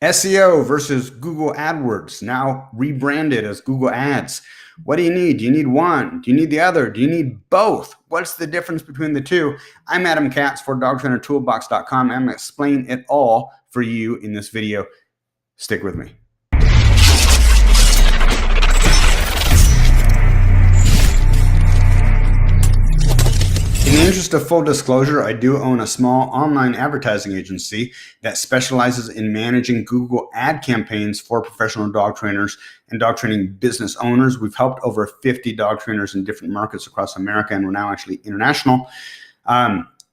SEO versus Google AdWords, now rebranded as Google Ads. What do you need? Do you need one? Do you need the other? Do you need both? What's the difference between the two? I'm Adam Katz for DogTrainerToolbox.com. I'm going to explain it all for you in this video. Stick with me. In the interest of full disclosure, I do own a small online advertising agency that specializes in managing Google ad campaigns for professional dog trainers and dog training business owners. We've helped over 50 dog trainers in different markets across America, and we're now actually international.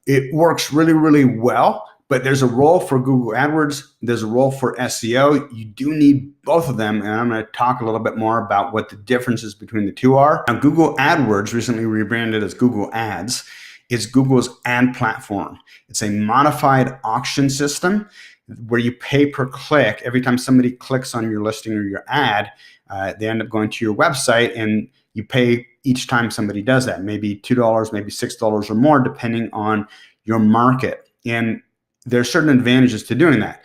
It works really, really well, but there's a role for Google AdWords. There's a role for SEO. You do need both of them, and I'm going to talk a little bit more about what the differences between the two are. Now, Google AdWords, recently rebranded as Google Ads, is Google's ad platform. It's a modified auction system where you pay per click. Every time somebody clicks on your listing or your ad, they end up going to your website, and you pay each time somebody does that, maybe $2, maybe $6 or more, depending on your market. And there are certain advantages to doing that.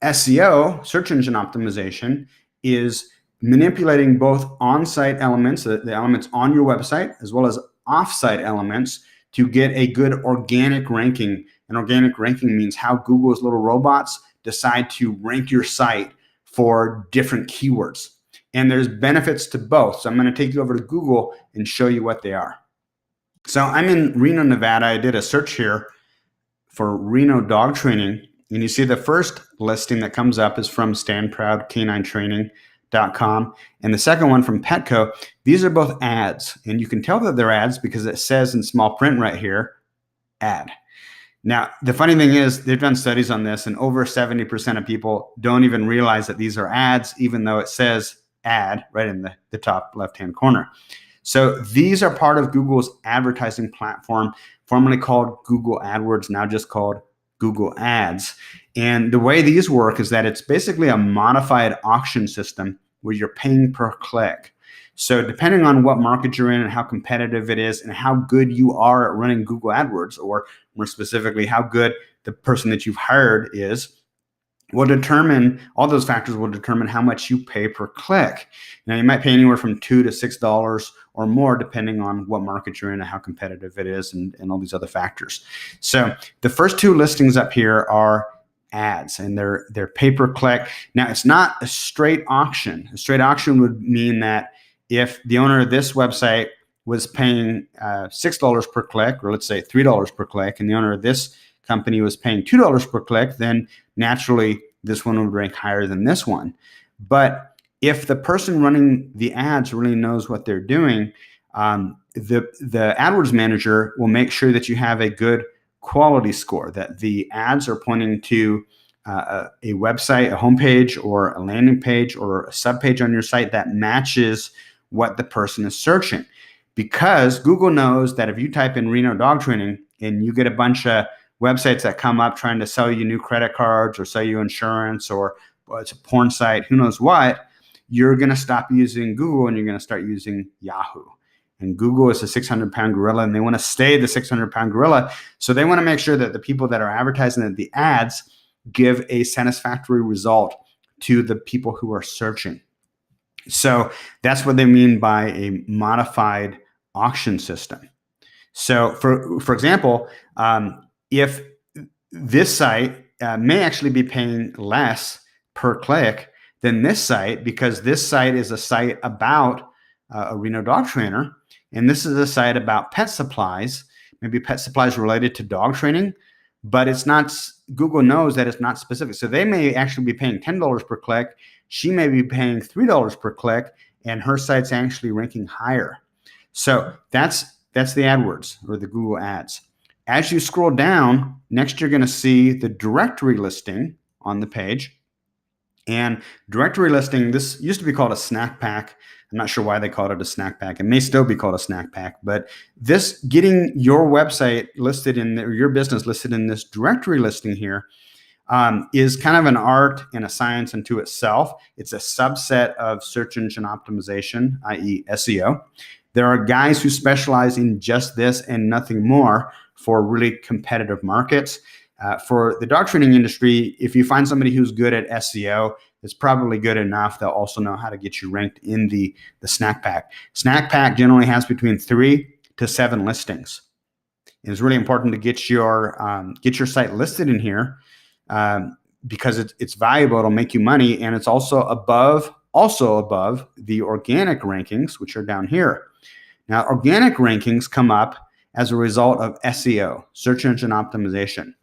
SEO, search engine optimization, is manipulating both on-site elements, the elements on your website, as well as off-site elements to get a good organic ranking. And organic ranking means how Google's little robots decide to rank your site for different keywords. And there's benefits to both. So I'm going to take you over to Google and show you what they are. So I'm in Reno, Nevada. I did a search here for Reno dog training. And you see the first listing that comes up is from StandProudCanineTraining.com, and the second one from Petco. These are both ads, and you can tell that they're ads because it says in small print right here, ad. Now, the funny thing is they've done studies on this, and over 70% of people don't even realize that these are ads, even though it says ad right in the top left-hand corner. So these are part of Google's advertising platform, formerly called Google AdWords, now just called Google Ads. And the way these work is that it's basically a modified auction system where you're paying per click. So depending on what market you're in and how competitive it is and how good you are at running Google AdWords, or more specifically, how good the person that you've hired is, will determine, all those factors will determine how much you pay per click. Now, you might pay anywhere from $2 to $6 or more, depending on what market you're in and how competitive it is, and all these other factors. So the first two listings up here are ads, and they're pay per click. Now, it's not a straight auction. A straight auction would mean that if the owner of this website was paying $6 per click, or let's say $3 per click, and the owner of this company was paying $2 per click, then naturally this one would rank higher than this one. But if the person running the ads really knows what they're doing, the AdWords manager will make sure that you have a good quality score, that the ads are pointing to a website, a homepage, or a landing page, or a subpage on your site that matches what the person is searching. Because Google knows that if you type in Reno dog training and you get a bunch of websites that come up trying to sell you new credit cards or sell you insurance, or it's a porn site, who knows what, you're going to stop using Google and you're going to start using Yahoo. And Google is a 600-pound gorilla, and they want to stay the 600-pound gorilla. So they want to make sure that the people that are advertising the ads give a satisfactory result to the people who are searching. So that's what they mean by a modified auction system. So for example, if this site may actually be paying less per click than this site, because this site is a site about a Reno dog trainer, and this is a site about pet supplies, maybe pet supplies related to dog training, but it's not, Google knows that it's not specific. So they may actually be paying $10 per click. She may be paying $3 per click, and her site's actually ranking higher. So that's the AdWords, or the Google Ads. As you scroll down, next you're going to see the directory listing on the page. And directory listing, this used to be called a snack pack. I'm not sure why they called it a snack pack. It may still be called a snack pack, but this, getting your website listed in, or your business listed in this directory listing here, is kind of an art and a science unto itself. It's a subset of search engine optimization, i.e. SEO. There are guys who specialize in just this and nothing more for really competitive markets. For the dog training industry, if you find somebody who's good at SEO, it's probably good enough. They'll also know how to get you ranked in the snack pack. Snack pack generally has between 3 to 7 listings. It's really important to get your site listed in here because it's valuable. It'll make you money, and it's also above the organic rankings, which are down here. Now, organic rankings come up as a result of SEO, search engine optimization,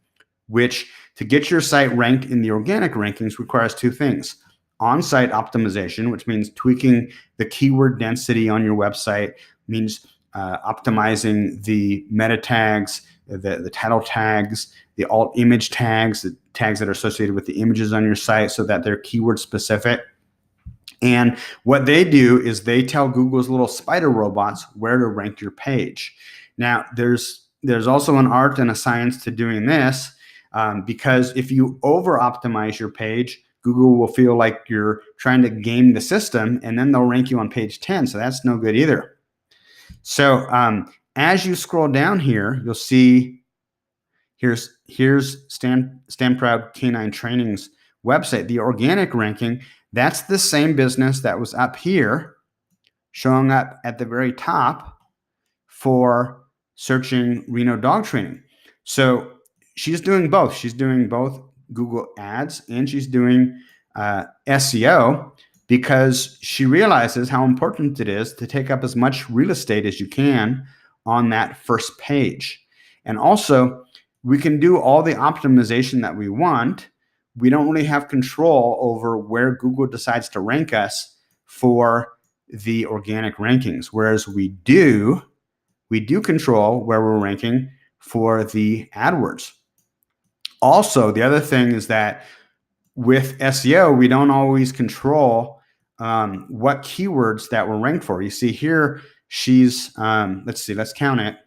which to get your site ranked in the organic rankings requires 2 things. On-site optimization, which means tweaking the keyword density on your website, means optimizing the meta tags, the title tags, the alt image tags, the tags that are associated with the images on your site so that they're keyword specific. And what they do is they tell Google's little spider robots where to rank your page. Now, there's also an art and a science to doing this because if you over-optimize your page, Google will feel like you're trying to game the system, and then they'll rank you on page 10. So that's no good either. So as you scroll down here, you'll see here's Stand Proud Canine Training's website, the organic ranking. That's the same business that was up here, showing up at the very top for searching Reno dog training. So she's doing both. She's doing both Google Ads and she's doing SEO because she realizes how important it is to take up as much real estate as you can on that first page. And also, we can do all the optimization that we want. We don't really have control over where Google decides to rank us for the organic rankings, whereas we do control where we're ranking for the AdWords. Also, the other thing is that with SEO, we don't always control what keywords that we're ranked for. You see here, she's, let's count it.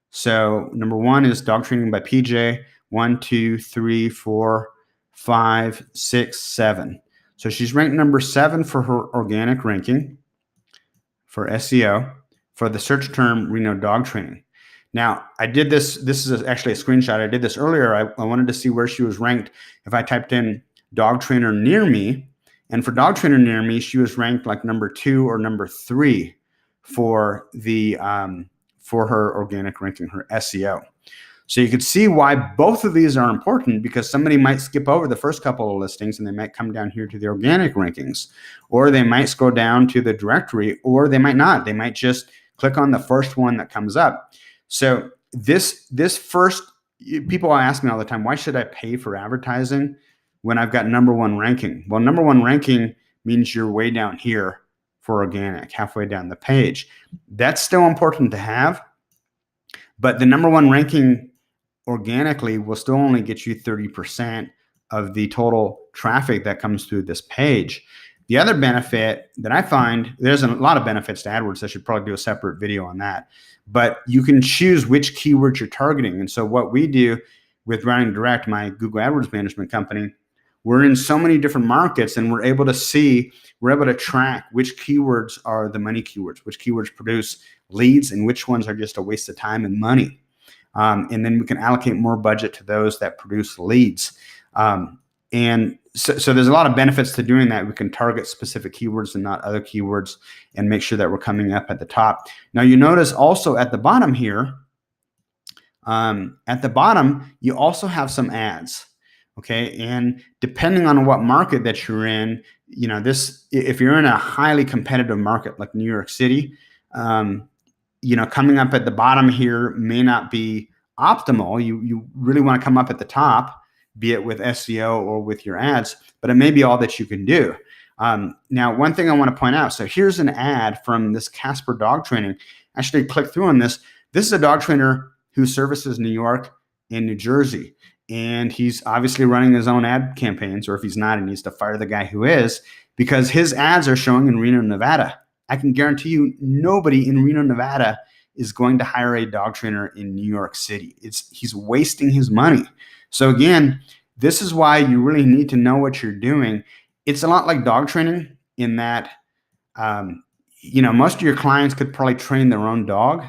So number 1 is dog training by PJ, 1, 2, 3, 4, 5, 6, 7. So she's ranked number 7 for her organic ranking for SEO for the search term Reno dog training. Now, I did this. This is actually a screenshot. I did this earlier. I wanted to see where she was ranked if I typed in dog trainer near me. And for dog trainer near me, she was ranked like number 2 or number 3 for the for her organic ranking, her SEO. So you can see why both of these are important, because somebody might skip over the first couple of listings and they might come down here to the organic rankings, or they might scroll down to the directory, or they might not. They might just click on the first one that comes up. So this first, people ask me all the time, why should I pay for advertising when I've got number 1 ranking? Well, number 1 ranking means you're way down here for organic, halfway down the page. That's still important to have, but the number 1 ranking organically will still only get you 30% of the total traffic that comes through this page. The other benefit that I find, there's a lot of benefits to AdWords. I should probably do a separate video on that, but you can choose which keywords you're targeting. And so what we do with Running Direct, my Google AdWords management company, we're in so many different markets, and we're able to track which keywords are the money keywords, which keywords produce leads, and which ones are just a waste of time and money. And then we can allocate more budget to those that produce leads. And so there's a lot of benefits to doing that. We can target specific keywords and not other keywords, and make sure that we're coming up at the top. Now, you notice also at the bottom here, you also have some ads. Okay, and depending on what market that you're in, if you're in a highly competitive market like New York City, coming up at the bottom here may not be optimal. You really want to come up at the top, be it with SEO or with your ads, but it may be all that you can do. Now, one thing I want to point out, so here's an ad from this Casper dog training. Actually, click through on this. This is a dog trainer who services New York and New Jersey. And he's obviously running his own ad campaigns, or if he's not, he needs to fire the guy who is, because his ads are showing in Reno, Nevada. I can guarantee you nobody in Reno, Nevada is going to hire a dog trainer in New York City. He's wasting his money. So again, this is why you really need to know what you're doing. It's a lot like dog training in that, most of your clients could probably train their own dog,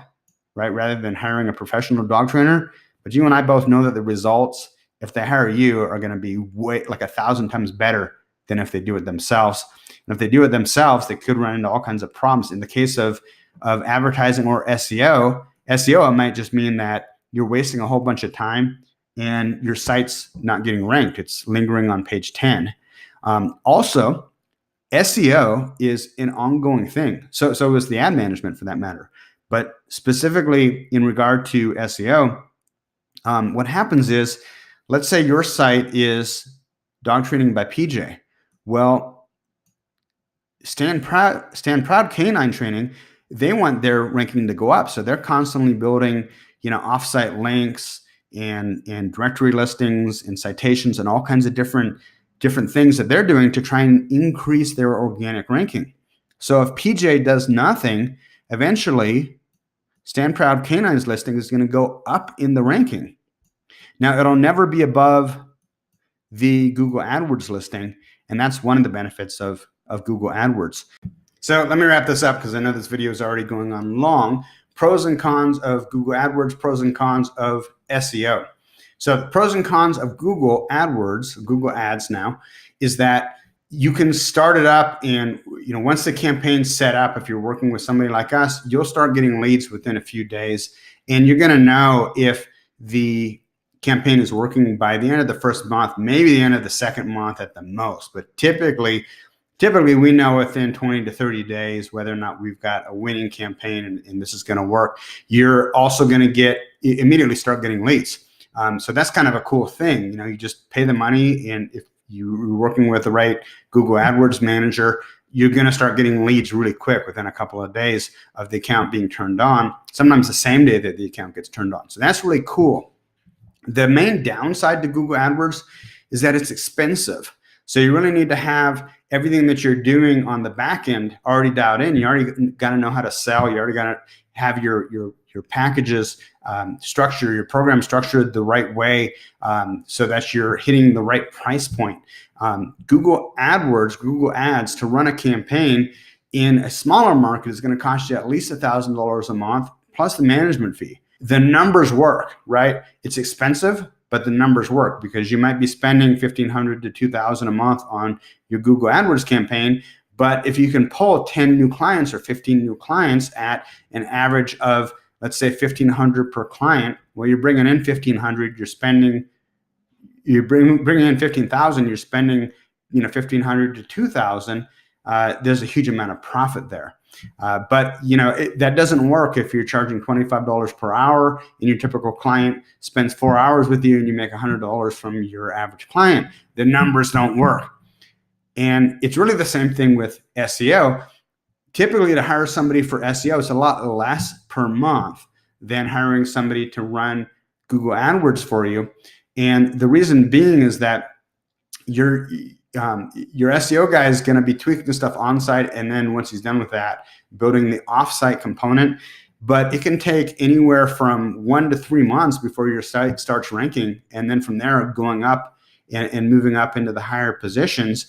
right, rather than hiring a professional dog trainer. But you and I both know that the results if they hire you are going to be way like 1,000 times better than if they do it themselves. And if they do it themselves, they could run into all kinds of problems. In the case of advertising or SEO, it might just mean that you're wasting a whole bunch of time and your site's not getting ranked. It's lingering on page 10. Also, SEO is an ongoing thing. So is the ad management for that matter. But specifically in regard to SEO, what happens is, let's say your site is dog training by PJ. Well, Stand Proud Canine Training, they want their ranking to go up. So they're constantly building, offsite links and directory listings and citations and all kinds of different things that they're doing to try and increase their organic ranking. So if PJ does nothing, eventually Stand Proud Canine's listing is going to go up in the ranking. Now, it'll never be above the Google AdWords listing, and that's one of the benefits of Google AdWords. So let me wrap this up because I know this video is already going on long. Pros and cons of Google AdWords, pros and cons of SEO. So the pros and cons of Google AdWords, Google Ads now, is that you can start it up and once the campaign's set up, if you're working with somebody like us, you'll start getting leads within a few days, and you're going to know if the campaign is working by the end of the first month, maybe the end of the second month at the most. But typically we know within 20 to 30 days whether or not we've got a winning campaign and this is going to work. You're also going to immediately start getting leads. So that's kind of a cool thing. You just pay the money, and if you're working with the right Google AdWords manager, you're going to start getting leads really quick within a couple of days of the account being turned on, sometimes the same day that the account gets turned on. So that's really cool. The main downside to Google AdWords is that it's expensive. So you really need to have everything that you're doing on the back end already dialed in. You already got to know how to sell. You already got to have your packages structured, your program structured the right way so that you're hitting the right price point. Google AdWords, Google Ads, to run a campaign in a smaller market is going to cost you at least $1,000 a month plus the management fee. The numbers work, right? It's expensive, but the numbers work because you might be spending $1,500 to $2,000 a month on your Google AdWords campaign. But if you can pull 10 new clients or 15 new clients at an average of, let's say, $1,500 per client, well, you're bringing in $1,500, you're bringing in $15,000, you're spending, $1,500 to $2,000. There's a huge amount of profit there. But that doesn't work if you're charging $25 per hour and your typical client spends 4 hours with you and you make $100 from your average client. The numbers don't work. And it's really the same thing with SEO. Typically, to hire somebody for SEO, it's a lot less per month than hiring somebody to run Google AdWords for you. And the reason being is that your SEO guy is going to be tweaking the stuff on site, and then once he's done with that, building the offsite component. But it can take anywhere from 1 to 3 months before your site starts ranking, and then from there going up and moving up into the higher positions.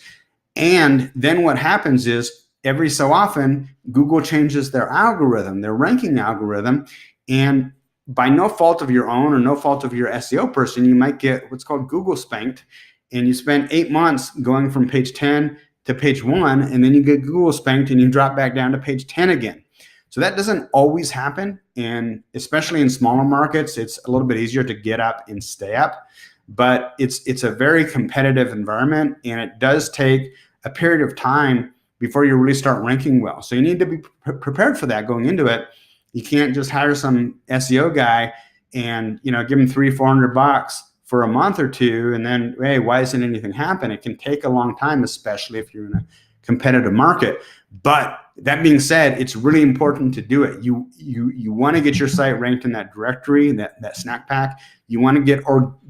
And then what happens is every so often Google changes their algorithm, their ranking algorithm, and by no fault of your own or no fault of your SEO person, you might get what's called Google spanked. And you spend 8 months going from page 10 to page 1, and then you get Google spanked and you drop back down to page 10 again. So that doesn't always happen. And especially in smaller markets, it's a little bit easier to get up and stay up. But it's a very competitive environment, and it does take a period of time before you really start ranking well. So you need to be prepared for that going into it. You can't just hire some SEO guy and give him $300-400 for a month or two, and then, hey, why isn't anything happen? It can take a long time, especially if you're in a competitive market. But that being said, it's really important to do it. You want to get your site ranked in that directory, that snack pack. You want to get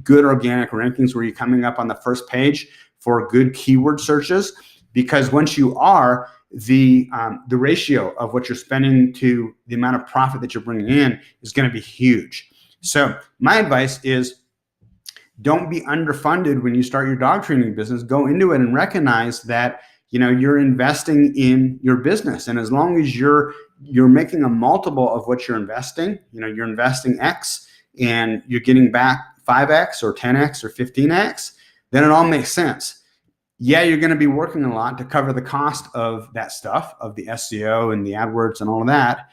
good organic rankings where you're coming up on the first page for good keyword searches, because once you are, the ratio of what you're spending to the amount of profit that you're bringing in is going to be huge. So my advice is, don't be underfunded when you start your dog training business. Go into it and recognize that you're investing in your business, and as long as you're making a multiple of what you're investing, you're investing X and you're getting back 5x or 10x or 15x, then it all makes sense. Yeah, you're going to be working a lot to cover the cost of that stuff, of the SEO and the AdWords and all of that.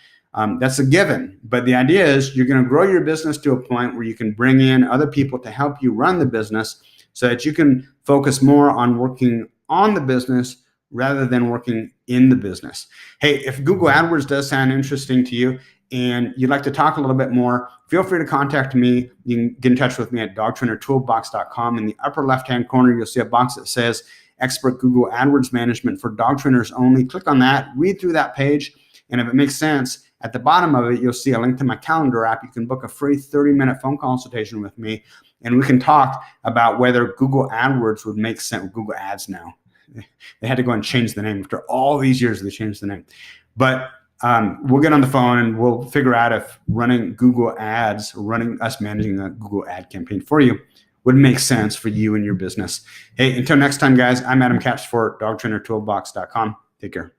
That's a given. But the idea is you're going to grow your business to a point where you can bring in other people to help you run the business so that you can focus more on working on the business rather than working in the business. Hey, if Google AdWords does sound interesting to you and you'd like to talk a little bit more, feel free to contact me. You can get in touch with me at dogtrainertoolbox.com. In the upper left-hand corner, you'll see a box that says Expert Google AdWords Management for Dog Trainers Only. Click on that, read through that page, and if it makes sense, at the bottom of it, you'll see a link to my calendar app. You can book a free 30-minute phone consultation with me, and we can talk about whether Google AdWords would make sense. Google Ads now. They had to go and change the name. After all these years, they changed the name. But we'll get on the phone and we'll figure out if running Google Ads, us managing a Google ad campaign for you would make sense for you and your business. Hey, until next time, guys, I'm Adam Katz for dogtrainertoolbox.com. Take care.